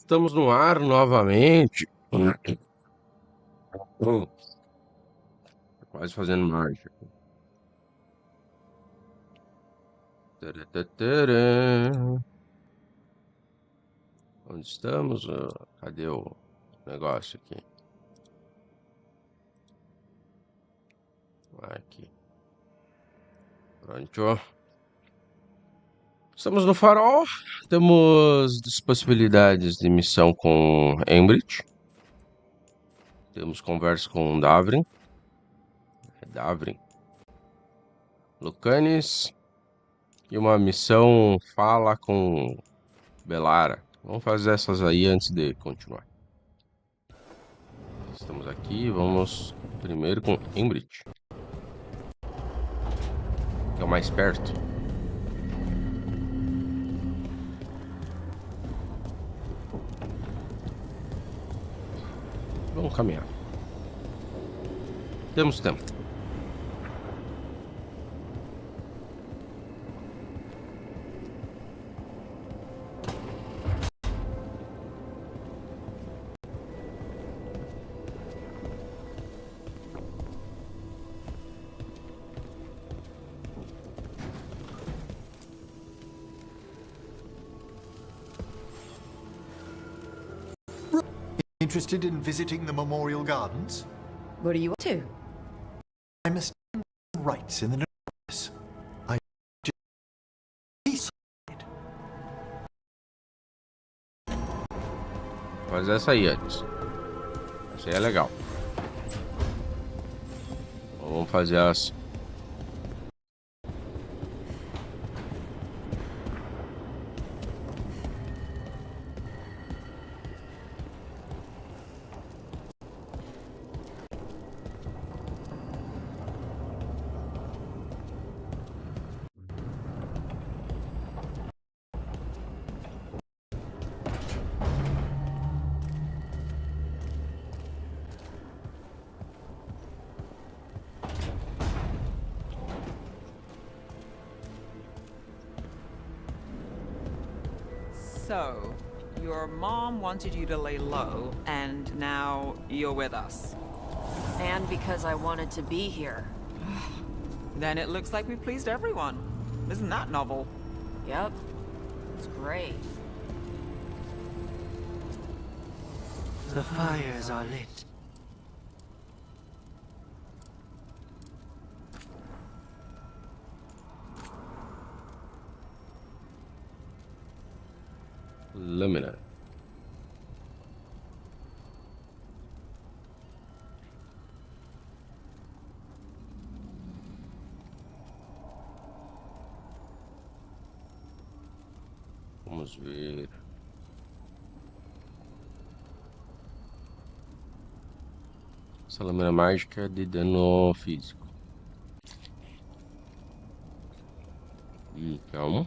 Estamos no ar novamente. Quase fazendo marcha. Taratatara. Onde estamos? Cadê o negócio aqui? Aqui. Pronto. Estamos no farol. Temos possibilidades de missão com Embrit. Temos conversa com Davrin. Davrin. Lucanis. E uma missão fala com Belara. Vamos fazer essas aí antes de continuar. Estamos aqui, vamos primeiro com Embrit, que é o mais perto. Vamos caminhar. Temos tempo. Interested in visiting the Memorial Gardens? What are you up to? I'm a rights in the NOS. I Faz essa aí antes. Essa aí é legal. Vamos fazer as... So, your mom wanted you to lay low, and now you're with us. And because I wanted to be here. Then it looks like we pleased everyone. Isn't that novel? Yep. It's great. The fires are lit. Lâmina. Vamos ver. Essa lâmina mágica de dano físico. Calma.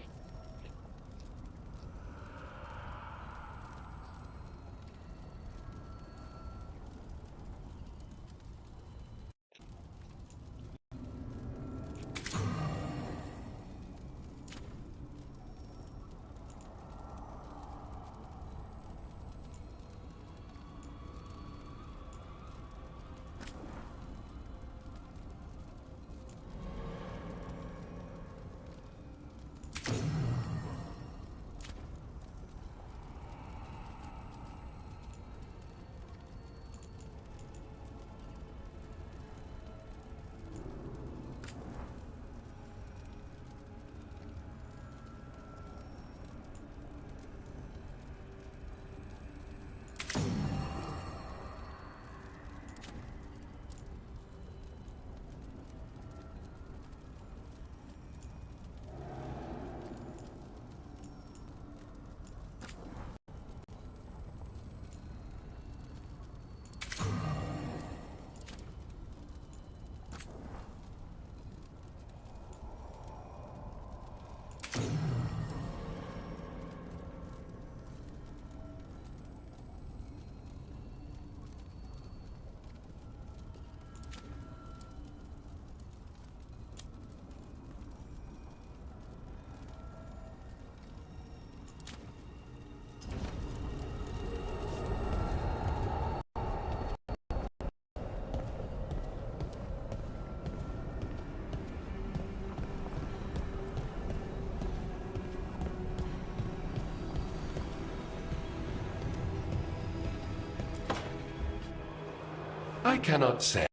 I cannot say.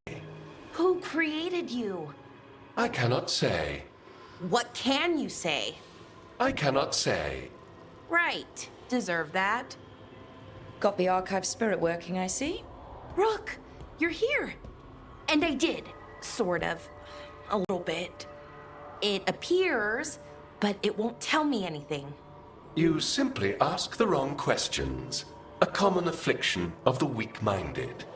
Who created you? I cannot say. What can you say? I cannot say. Right. Deserve that. Got the archive spirit working, I see. Rook, you're here. And I did. Sort of. A little bit. It appears, but it won't tell me anything. You simply ask the wrong questions. A common affliction of the weak-minded.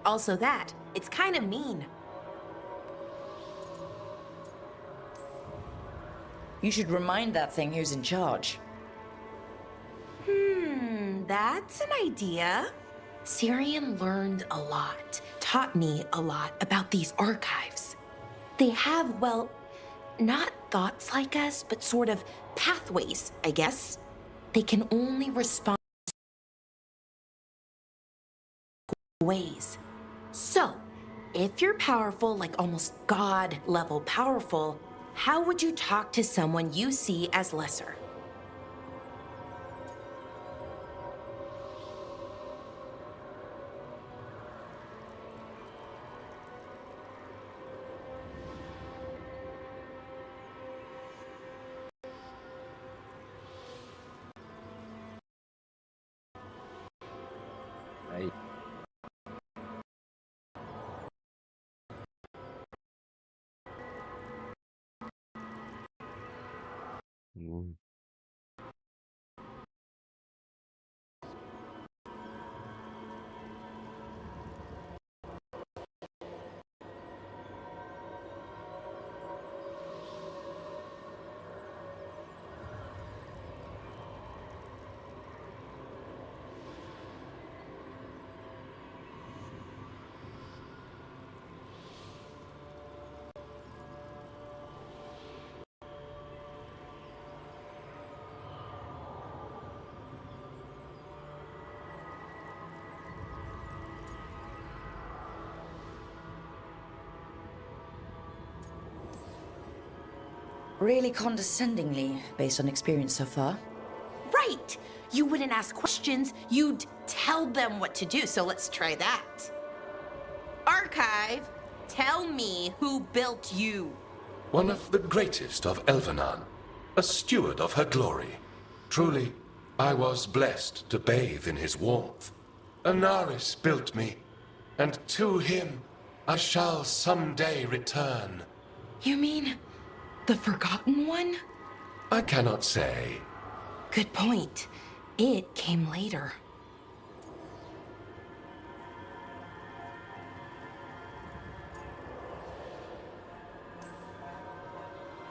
Also that. It's kind of mean. You should remind that thing who's in charge. That's an idea. Syrian learned a lot, taught me a lot about these archives. They have, well, not thoughts like us, but sort of pathways, I guess. They can only respond ways. So, if you're powerful, like almost God-level powerful, how would you talk to someone you see as lesser? Aí. Hum. Really condescendingly, based on experience so far. Right! You wouldn't ask questions, you'd tell them what to do, so let's try that. Archive, tell me who built you. One of the greatest of Elvenan, a steward of her glory. Truly, I was blessed to bathe in his warmth. Anaris built me, and to him I shall someday return. You mean the Forgotten One? I cannot say. Good point. It came later.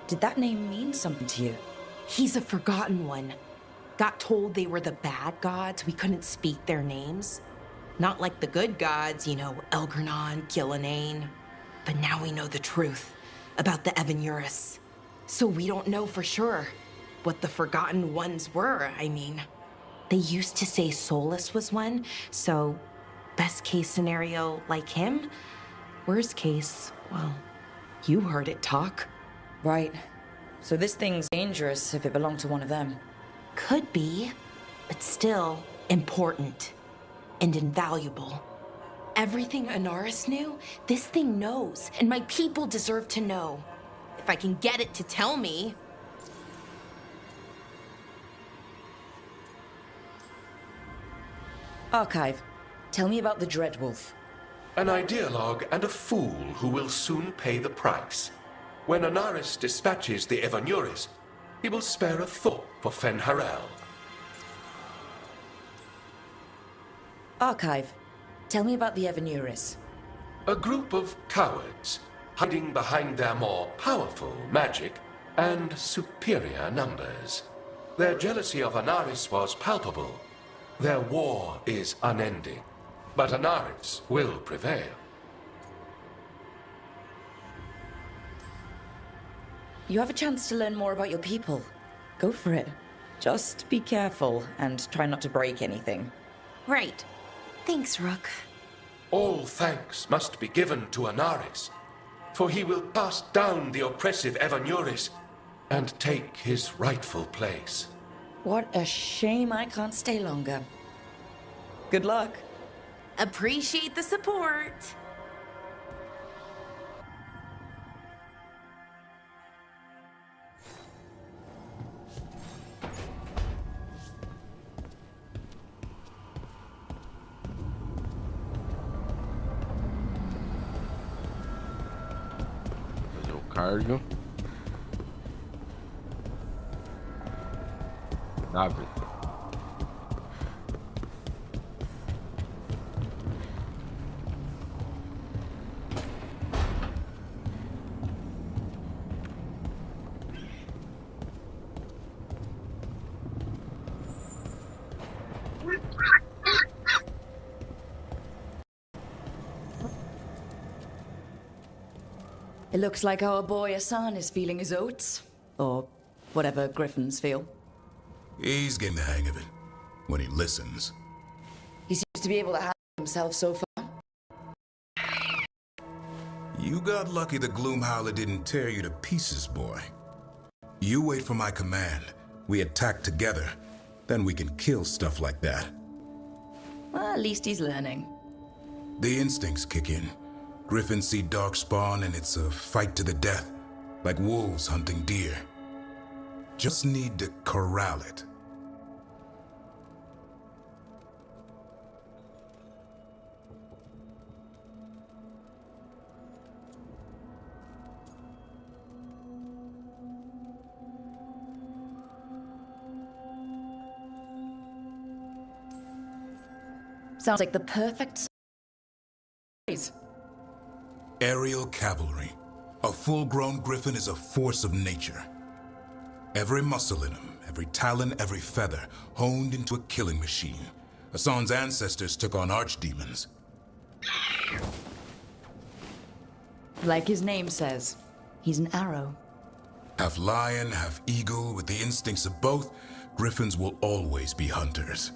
Did that name mean something to you? He's a Forgotten One. Got told they were the bad gods, we couldn't speak their names. Not like the good gods, you know, Elgernon, Gillenane. But now we know the truth about the Evanuris. So we don't know for sure what the Forgotten Ones were, I mean. They used to say Solus was one, so best case scenario like him. Worst case, well, you heard it talk. Right. So this thing's dangerous if it belonged to one of them. Could be, but still important and invaluable. Everything Anaris knew, this thing knows, and my people deserve to know. If I can get it to tell me. Archive, tell me about the Dreadwolf. An ideologue and a fool who will soon pay the price. When Anaris dispatches the Evanuris, he will spare a thought for Fen'Harel. Archive, tell me about the Evanuris. A group of cowards hiding behind their more powerful magic and superior numbers. Their jealousy of Anaris was palpable. Their war is unending, but Anaris will prevail. You have a chance to learn more about your people. Go for it. Just be careful and try not to break anything. Right. Thanks, Rook. All thanks must be given to Anaris, for he will cast down the oppressive Evanuris and take his rightful place. What a shame I can't stay longer. Good luck. Appreciate the support. cargo. W. It looks like our boy Hassan is feeling his oats. Or whatever griffins feel. He's getting the hang of it. When he listens. He seems to be able to handle himself so far. You got lucky the Gloomhowler didn't tear you to pieces, boy. You wait for my command. We attack together. Then we can kill stuff like that. Well, at least he's learning. The instincts kick in. Griffins see darkspawn and it's a fight to the death. Like wolves hunting deer. Just need to corral it. Sounds like the perfect size. Aerial cavalry. A full-grown griffin is a force of nature. Every muscle in him, every talon, every feather, honed into a killing machine. Hassan's ancestors took on archdemons. Like his name says, he's an arrow. Half lion, half eagle, with the instincts of both, griffins will always be hunters.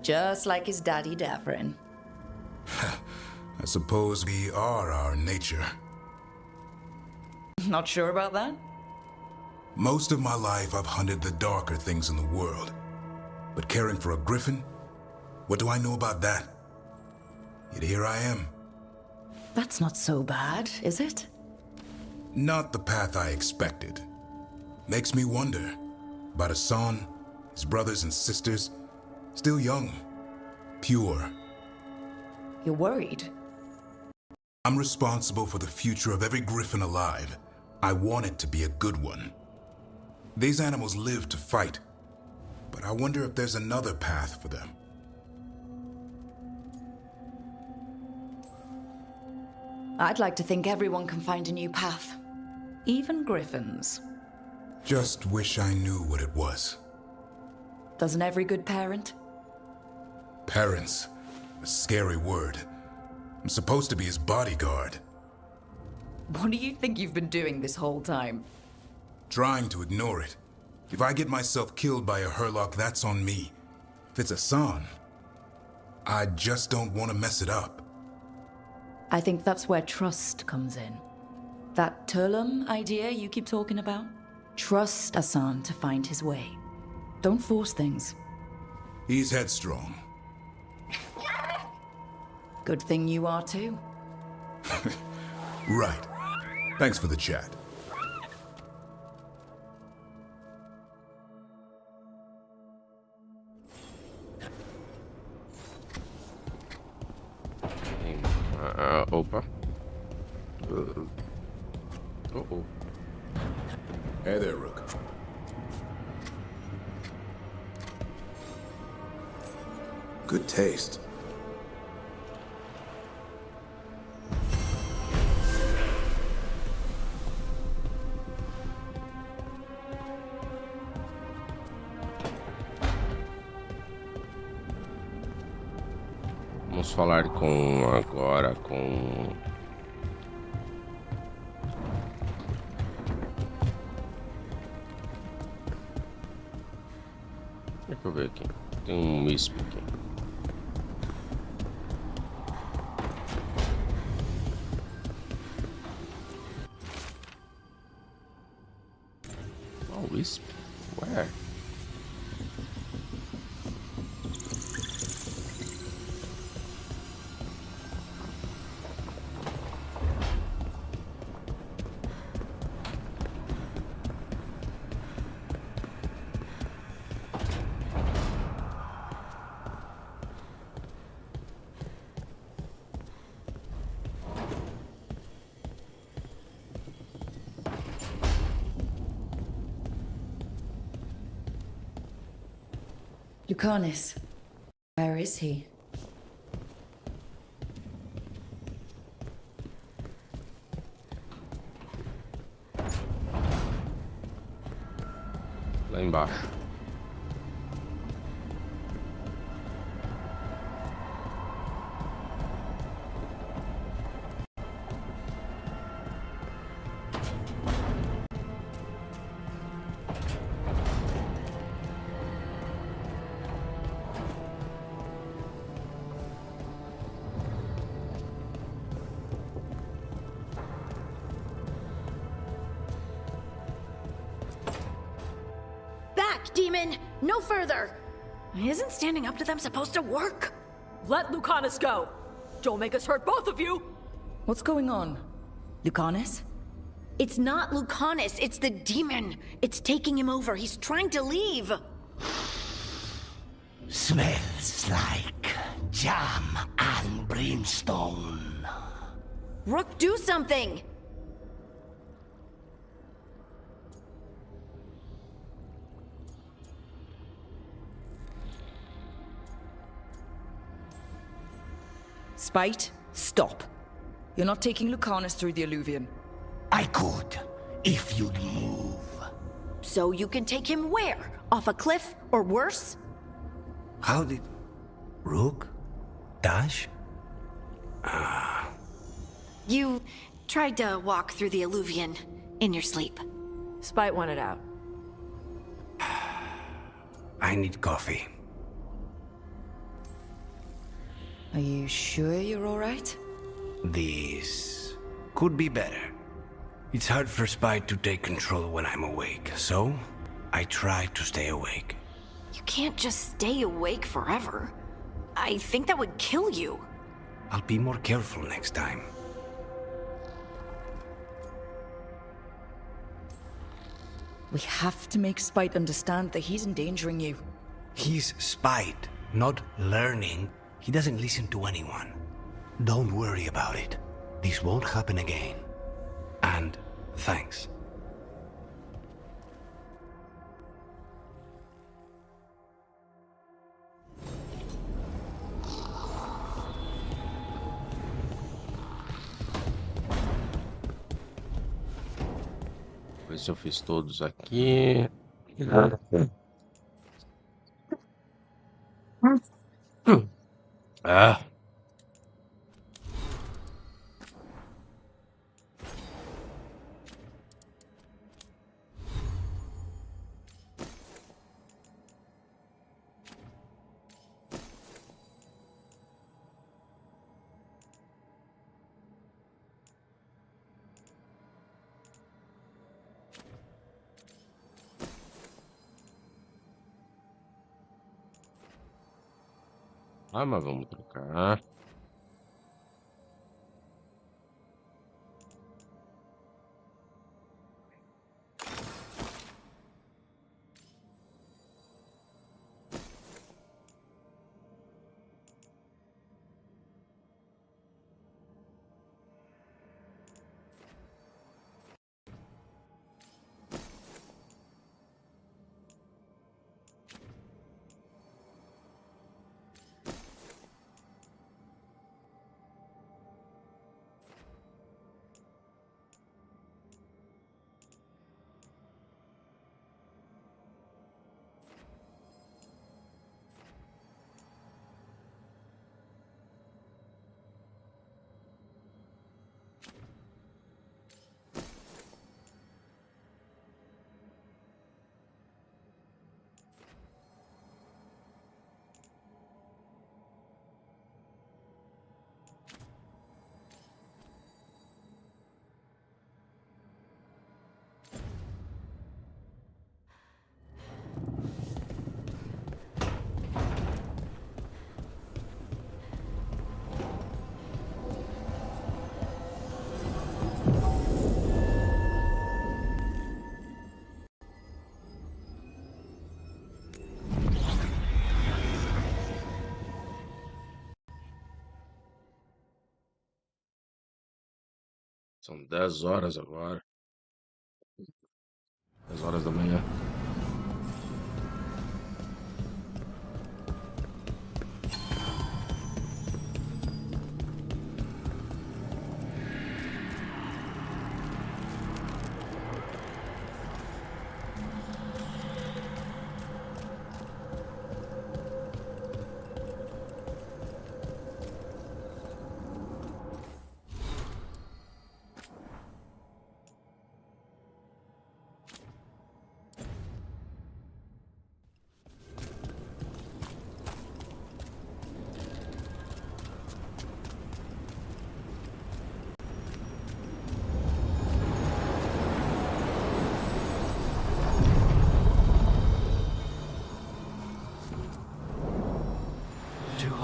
Just like his daddy Davrin. I suppose we are our nature. Not sure about that? Most of my life I've hunted the darker things in the world. But caring for a griffin? What do I know about that? Yet here I am. That's not so bad, is it? Not the path I expected. Makes me wonder about Hassan, his brothers and sisters, still young, pure. You're worried? I'm responsible for the future of every griffin alive. I want it to be a good one. These animals live to fight, but I wonder if there's another path for them. I'd like to think everyone can find a new path. Even griffins. Just wish I knew what it was. Doesn't every good parent? Parents. A scary word. I'm supposed to be his bodyguard. What do you think you've been doing this whole time? Trying to ignore it. If I get myself killed by a Hurlock, that's on me. If it's Hassan, I just don't want to mess it up. I think that's where trust comes in. That Turlum idea you keep talking about? Trust Hassan to find his way. Don't force things. He's headstrong. Good thing you are too. Right. Thanks for the chat. Opa. Uh-oh. Hey there, Rook. Good taste. Vamos falar agora com deixa eu ver aqui. Tem um Wisp aqui. Oh, Wisp? Where? Lucanus. Where is he? Lá embaixo. Demon! No further! Isn't standing up to them supposed to work? Let Lucanus go! Don't make us hurt both of you! What's going on? Lucanus? It's not Lucanus, it's the demon! It's taking him over, he's trying to leave! Smells like jam and brimstone. Rook, do something! Spite, stop. You're not taking Lucanus through the Alluvion. I could, if you'd move. So you can take him where? Off a cliff, or worse? How did... Rook? Dash? You tried to walk through the Alluvion in your sleep. Spite wanted out. I need coffee. Are you sure you're alright? This could be better. It's hard for Spite to take control when I'm awake, so I try to stay awake. You can't just stay awake forever. I think that would kill you. I'll be more careful next time. We have to make Spite understand that he's endangering you. He's Spite, not learning. He doesn't listen to anyone. Don't worry about it. This won't happen again. And thanks. Ver se eu fiz todos aqui. Ah. Ah, mas vamos trocar. São 10 horas agora. 10 horas da manhã.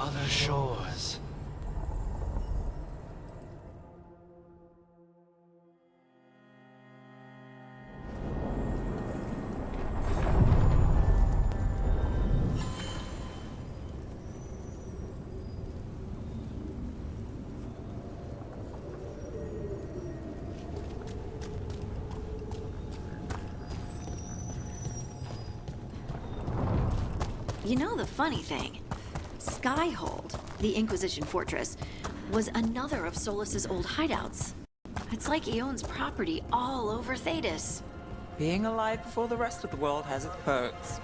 other shores. You know the funny thing? Skyhold, the Inquisition fortress, was another of Solus's old hideouts. It's like he owns property all over Thedas. Being alive before the rest of the world has its perks.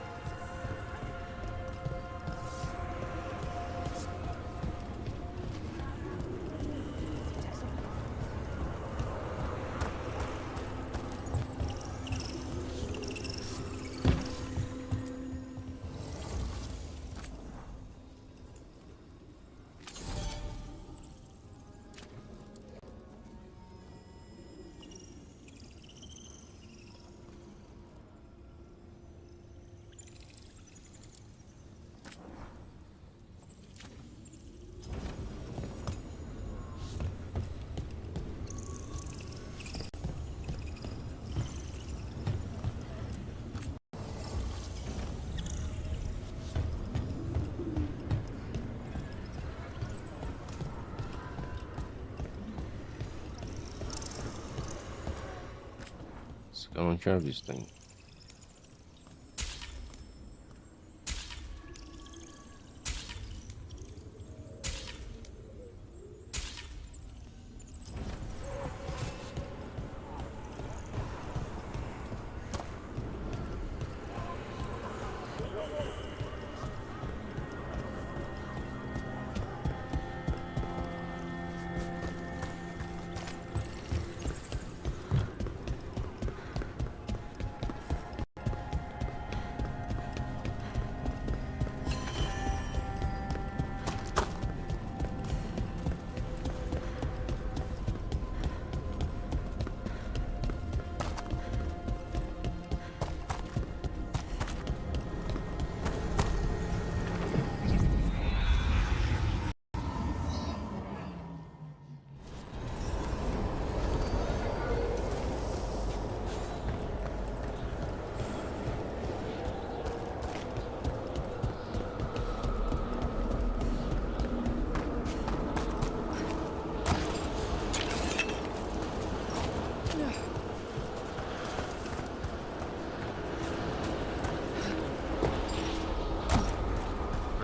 Isso que eu não tinha visto ainda.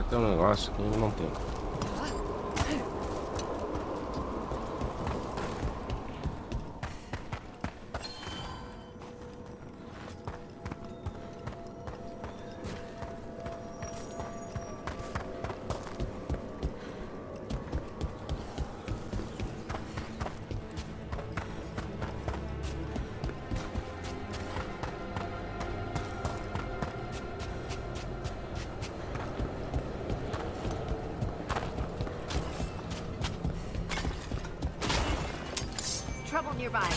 Tem um negócio que não tem. Trouble nearby.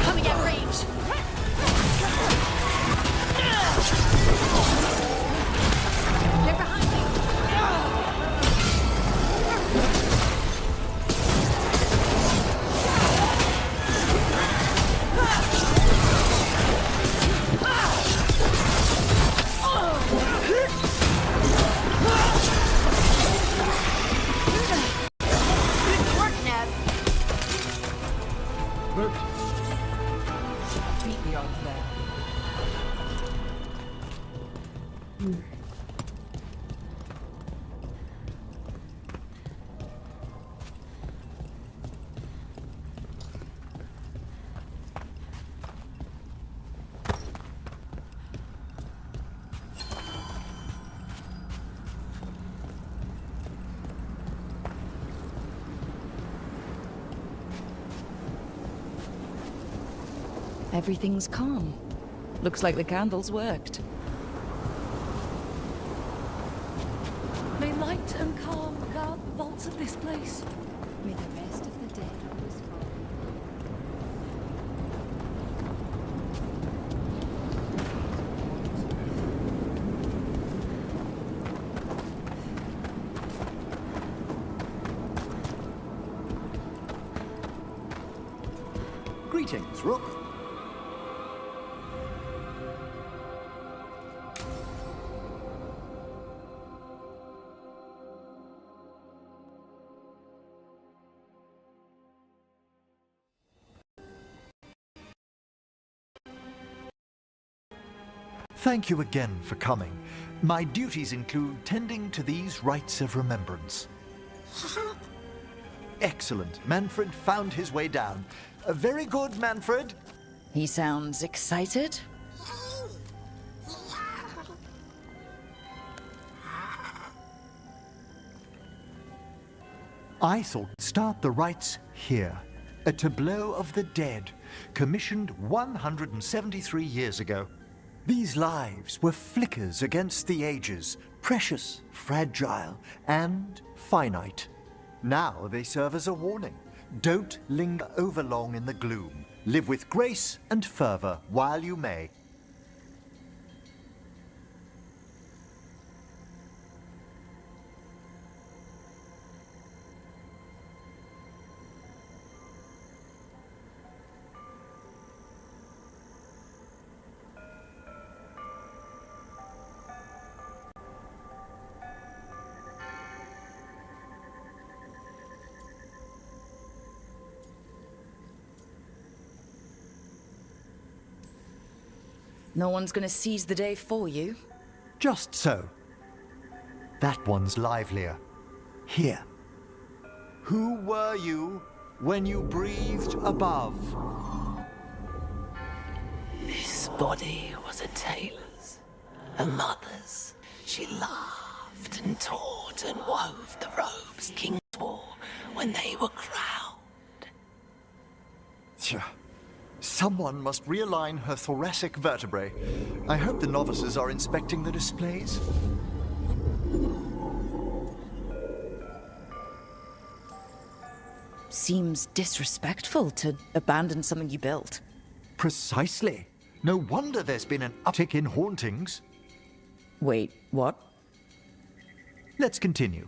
Coming at range. They're behind me. Beat the odds there. Everything's calm. Looks like the candles worked. May light and calm guard the vaults of this place. May the rest of the dead always fall. Greetings, Rook. Thank you again for coming. My duties include tending to these rites of remembrance. Excellent. Manfred found his way down. Very good, Manfred. He sounds excited. I thought start the rites here. A tableau of the dead, commissioned 173 years ago. These lives were flickers against the ages, precious, fragile, and finite. Now they serve as a warning. Don't linger overlong in the gloom. Live with grace and fervor while you may. No one's gonna seize the day for you. Just so. That one's livelier. Here. Who were you when you breathed above? This body was a tailor's, a mother's. She laughed and taught and wove the robes kings wore when they were crowned. Tja. Someone must realign her thoracic vertebrae. I hope the novices are inspecting the displays. Seems disrespectful to abandon something you built. Precisely. No wonder there's been an uptick in hauntings. Wait, what? Let's continue.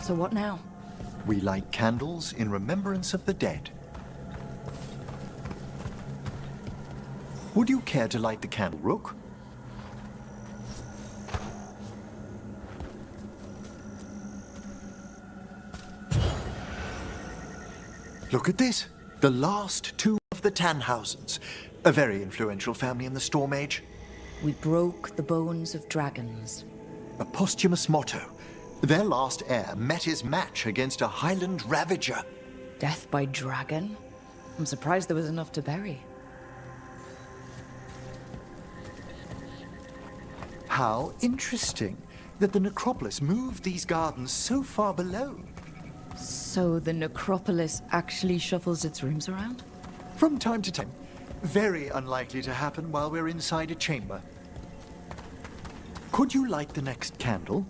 So what now? We light candles in remembrance of the dead. Would you care to light the candle, Rook? Look at this. The last two of the Tannhausens. A very influential family in the Storm Age. We broke the bones of dragons. A posthumous motto. Their last heir met his match against a Highland Ravager. Death by dragon? I'm surprised there was enough to bury. How interesting that the necropolis moved these gardens so far below. So the necropolis actually shuffles its rooms around? From time to time. Very unlikely to happen while we're inside a chamber. Could you light the next candle?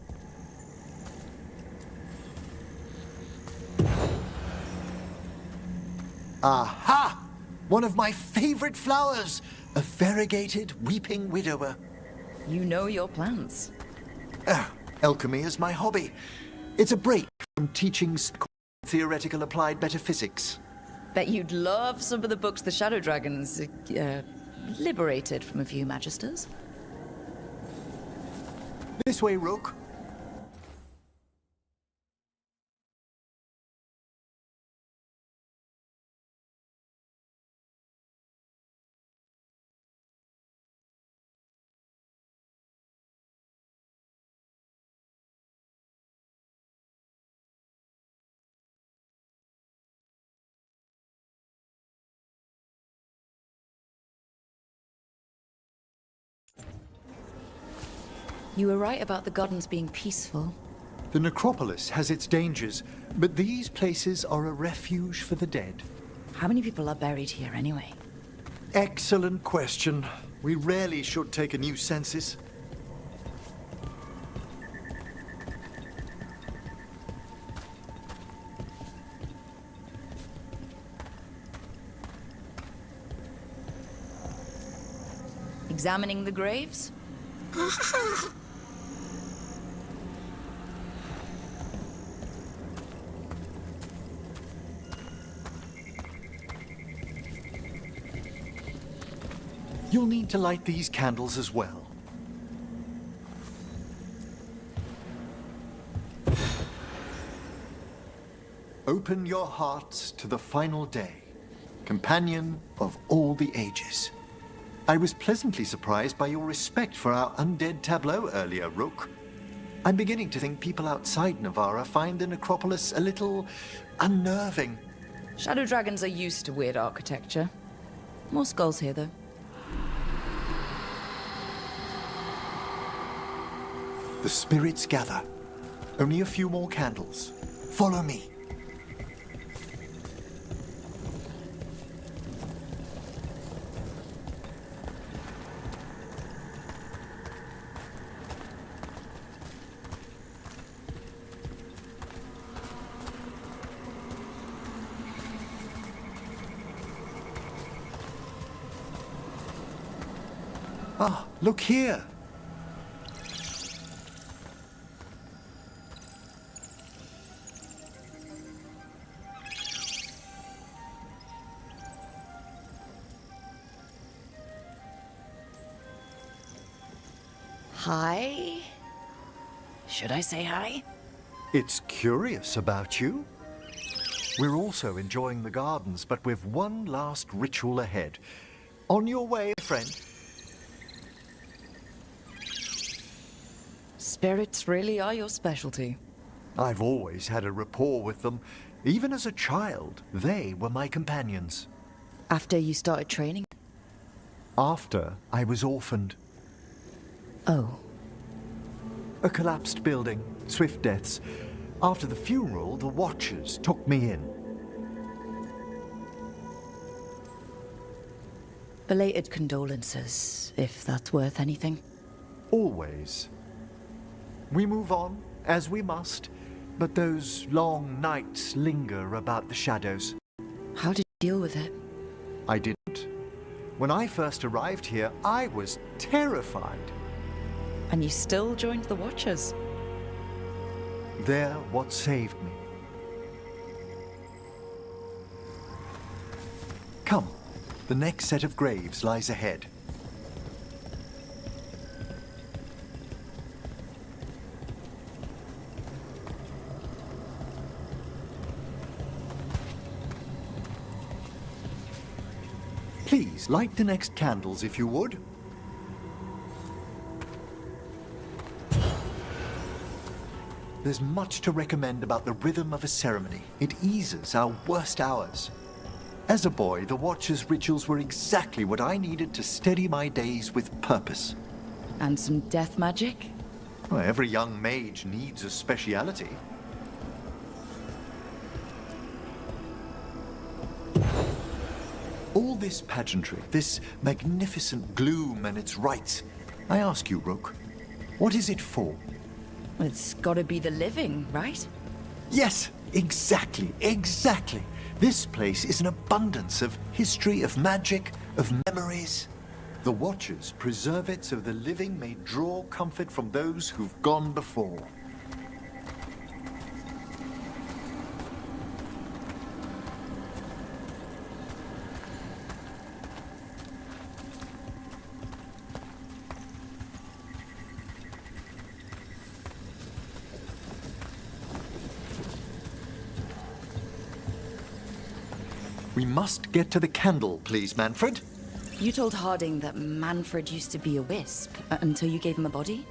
Aha! One of my favorite flowers! A variegated weeping widower. You know your plants. Alchemy is my hobby. It's a break from teaching theoretical applied metaphysics. Bet you'd love some of the books the Shadow Dragons liberated from a few magisters. This way, Rook. You were right about the gardens being peaceful. The necropolis has its dangers, but these places are a refuge for the dead. How many people are buried here anyway? Excellent question. We rarely should take a new census. Examining the graves? You'll need to light these candles as well. Open your hearts to the final day, companion of all the ages. I was pleasantly surprised by your respect for our undead tableau earlier, Rook. I'm beginning to think people outside Navarra find the necropolis a little unnerving. Shadow dragons are used to weird architecture. More skulls here, though. The spirits gather. Only a few more candles. Follow me. Ah, look here. Hi? Should I say hi? It's curious about you. We're also enjoying the gardens, but we've one last ritual ahead. On your way, friend. Spirits really are your specialty. I've always had a rapport with them. Even as a child, they were my companions. After you started training? After I was orphaned. Oh. A collapsed building, swift deaths. After the funeral, the Watchers took me in. Belated condolences, if that's worth anything. Always. We move on, as we must, but those long nights linger about the shadows. How did you deal with it? I didn't. When I first arrived here, I was terrified. And you still joined the Watchers? They're what saved me. Come, the next set of graves lies ahead. Please, light the next candles if you would. There's much to recommend about the rhythm of a ceremony. It eases our worst hours. As a boy, the Watcher's rituals were exactly what I needed to steady my days with purpose. And some death magic? Well, every young mage needs a speciality. All this pageantry, this magnificent gloom and its rites, I ask you, Rook, what is it for? It's gotta be the living, right? Yes, exactly, exactly. This place is an abundance of history, of magic, of memories. The Watchers preserve it so the living may draw comfort from those who've gone before. We must get to the candle, please, Manfred. You told Harding that Manfred used to be a wisp until you gave him a body?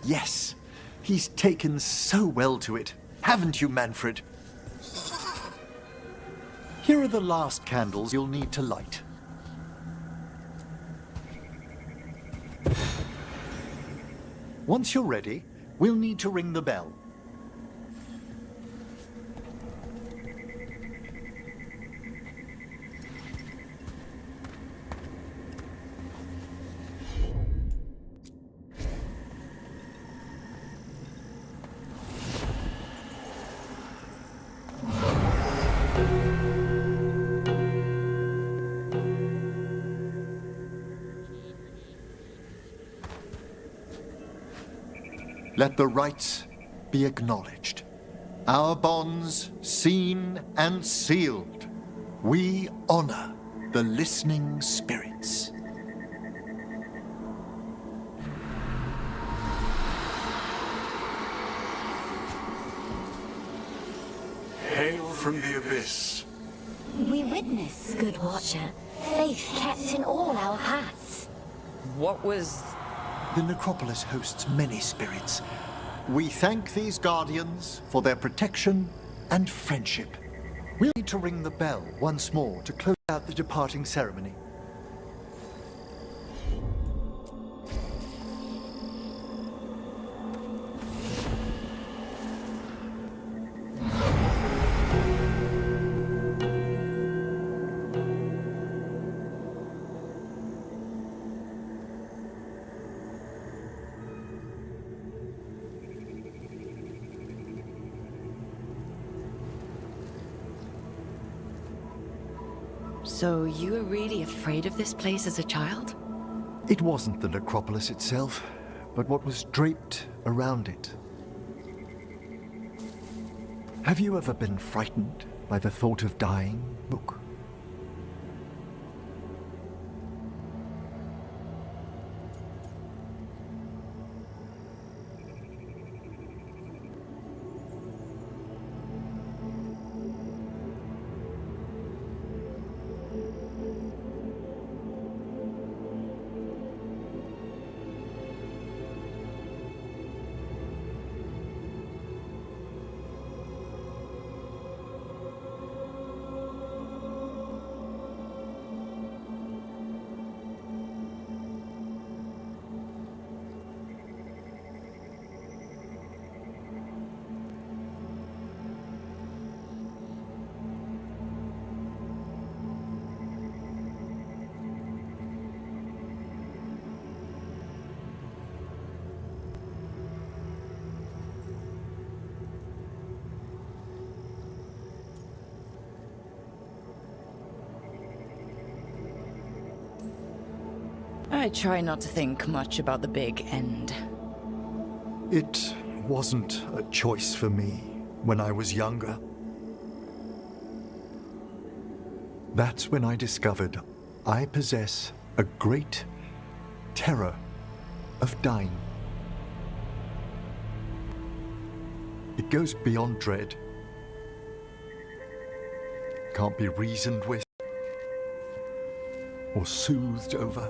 Yes. He's taken so well to it. Haven't you, Manfred? Here are the last candles you'll need to light. Once you're ready, we'll need to ring the bell. Let the rites be acknowledged. Our bonds seen and sealed. We honor the listening spirits. from the abyss. We witness, good watcher, faith kept in all our paths. What was... The necropolis hosts many spirits. We thank these guardians for their protection and friendship. We'll need to ring the bell once more to close out the departing ceremony. So you were really afraid of this place as a child? It wasn't the necropolis itself, but what was draped around it. Have you ever been frightened by the thought of dying, Rook? I try not to think much about the big end. It wasn't a choice for me when I was younger. That's when I discovered I possess a great terror of dying. It goes beyond dread. Can't be reasoned with or soothed over.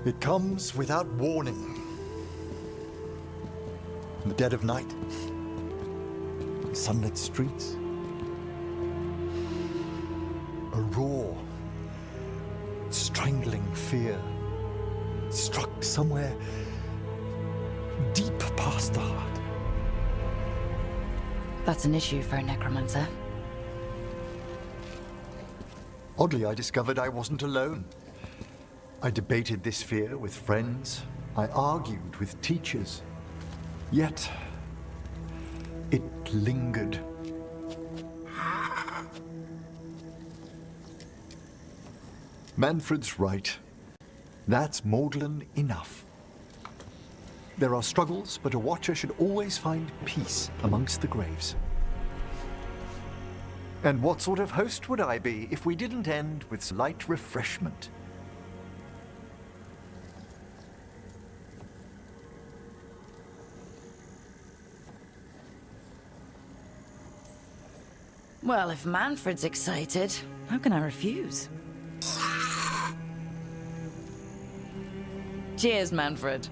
It comes without warning. In the dead of night, sunlit streets, a raw, strangling fear struck somewhere deep past the heart. That's an issue for a necromancer. Oddly, I discovered I wasn't alone. I debated this fear with friends. I argued with teachers. Yet, it lingered. Manfred's right. That's maudlin enough. There are struggles, but a watcher should always find peace amongst the graves. And what sort of host would I be if we didn't end with light refreshment? Well, if Manfred's excited, how can I refuse? Cheers, Manfred.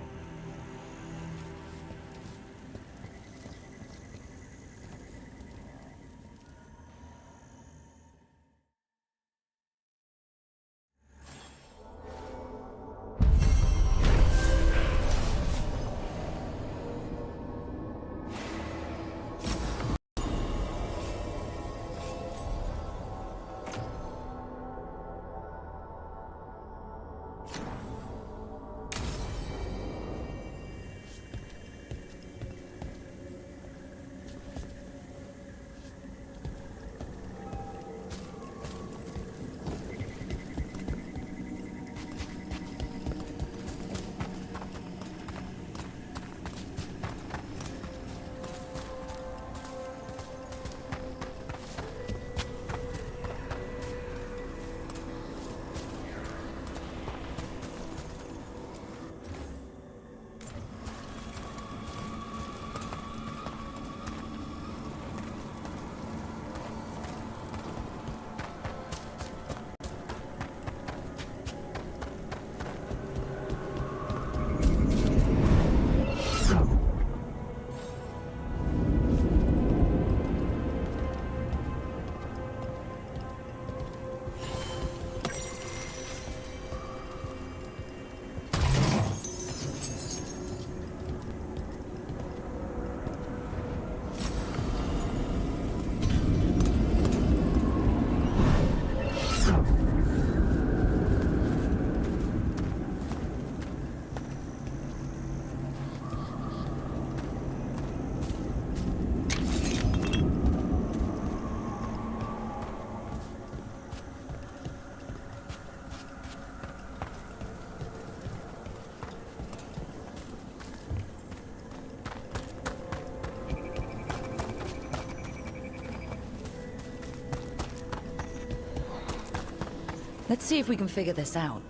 Let's see if we can figure this out.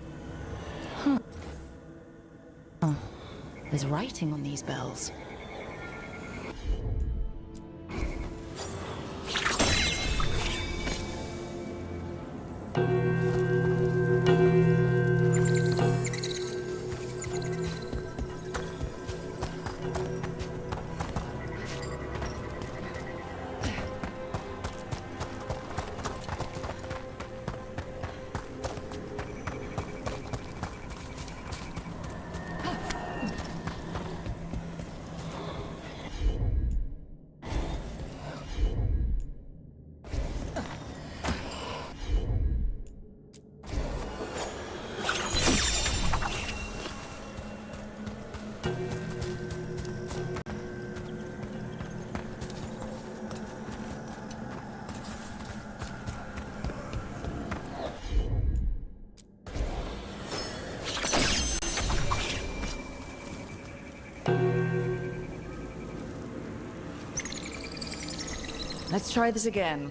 Huh. Oh, there's writing on these bells. Let's try this again.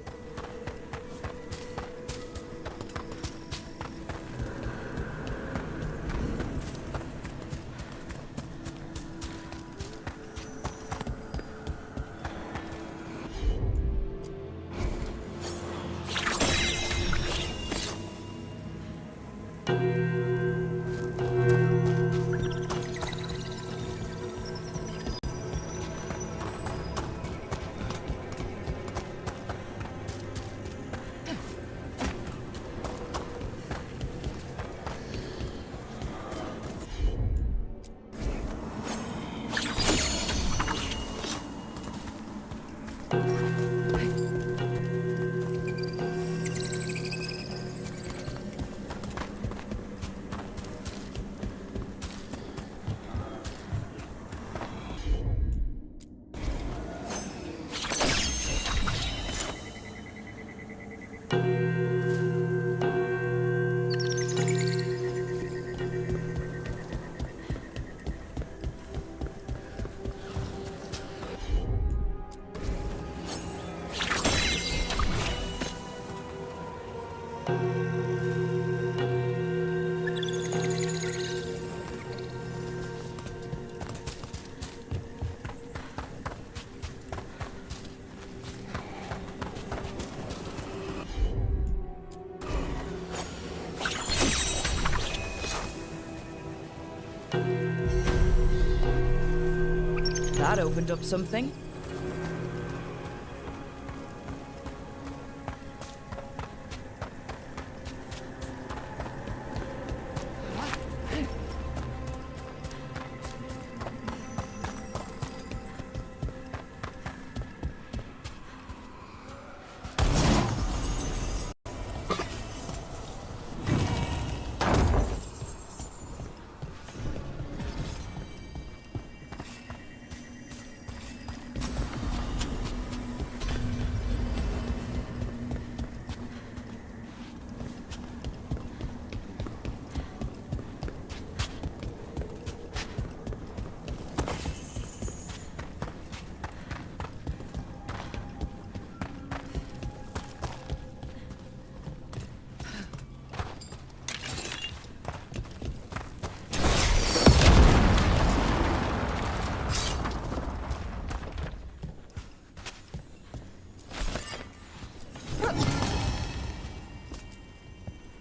That opened up something.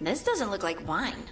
This doesn't look like wine.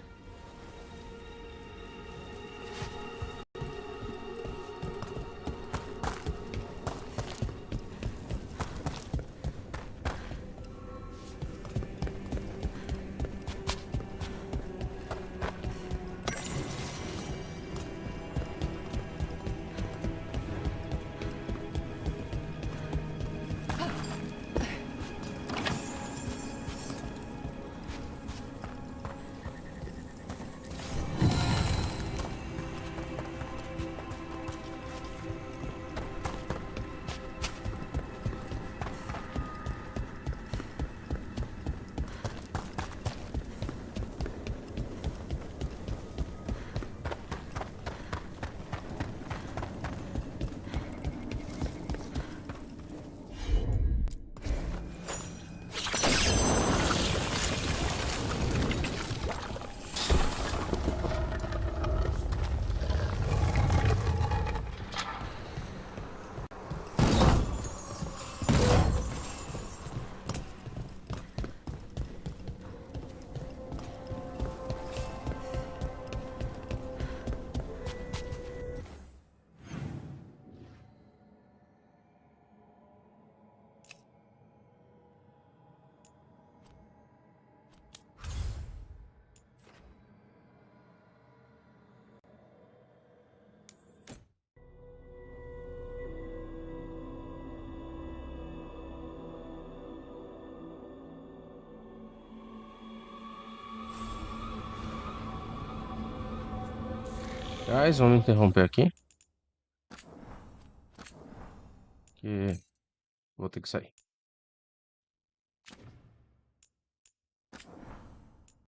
Guys, vamos interromper aqui. Que vou ter que sair.